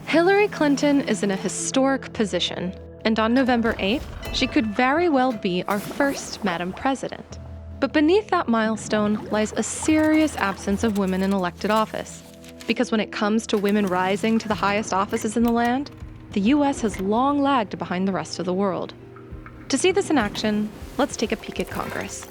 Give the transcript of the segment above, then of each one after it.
Hillary Clinton is in a historic position, and on November 8th, she could very well be our first Madam President. But beneath that milestone lies a serious absence of women in elected office. Because when it comes to women rising to the highest offices in the land, the U.S. has long lagged behind the rest of the world. To see this in action, let's take a peek at Congress.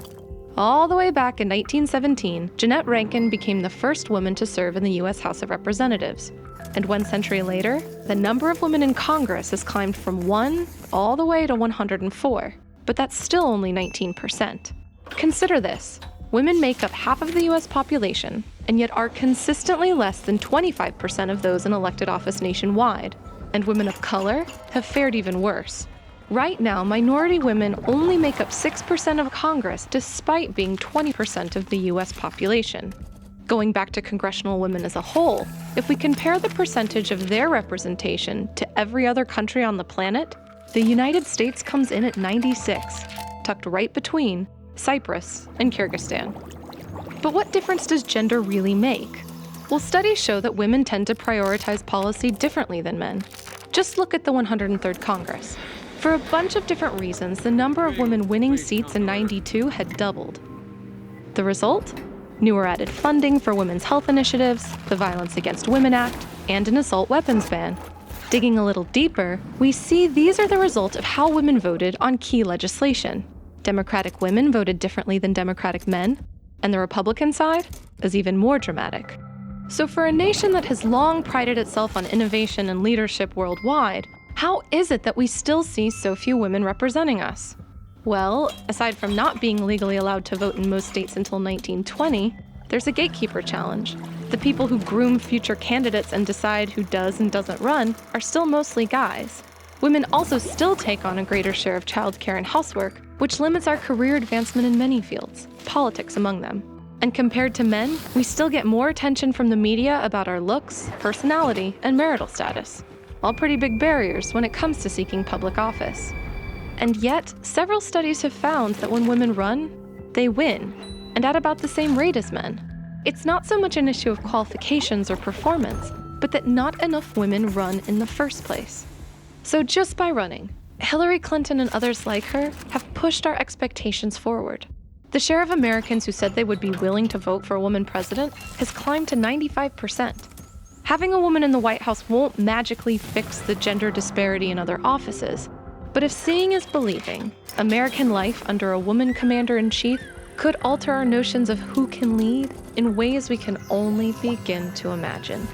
All the way back in 1917, Jeannette Rankin became the first woman to serve in the U.S. House of Representatives. And 1 century later, the number of women in Congress has climbed from 1 all the way to 104, but that's still only 19%. Consider this. Women make up half of the U.S. population, and yet are consistently less than 25% of those in elected office nationwide. And women of color have fared even worse. Right now, minority women only make up 6% of Congress, despite being 20% of the U.S. population. Going back to congressional women as a whole, if we compare the percentage of their representation to every other country on the planet, the United States comes in at 96, tucked right between Cyprus and Kyrgyzstan. But what difference does gender really make? Well, studies show that women tend to prioritize policy differently than men. Just look at the 103rd Congress. For a bunch of different reasons, the number of women winning seats in '92 had doubled. The result? Newer added funding for women's health initiatives, the Violence Against Women Act, and an assault weapons ban. Digging a little deeper, we see these are the result of how women voted on key legislation. Democratic women voted differently than Democratic men, and the Republican side is even more dramatic. So for a nation that has long prided itself on innovation and leadership worldwide, how is it that we still see so few women representing us? Well, aside from not being legally allowed to vote in most states until 1920, there's a gatekeeper challenge. The people who groom future candidates and decide who does and doesn't run are still mostly guys. Women also still take on a greater share of childcare and housework, which limits our career advancement in many fields, politics among them. And compared to men, we still get more attention from the media about our looks, personality, and marital status. All pretty big barriers when it comes to seeking public office. And yet, several studies have found that when women run, they win, and at about the same rate as men. It's not so much an issue of qualifications or performance, but that not enough women run in the first place. So just by running, Hillary Clinton and others like her have pushed our expectations forward. The share of Americans who said they would be willing to vote for a woman president has climbed to 95%. Having a woman in the White House won't magically fix the gender disparity in other offices, but if seeing is believing, American life under a woman commander-in-chief could alter our notions of who can lead in ways we can only begin to imagine.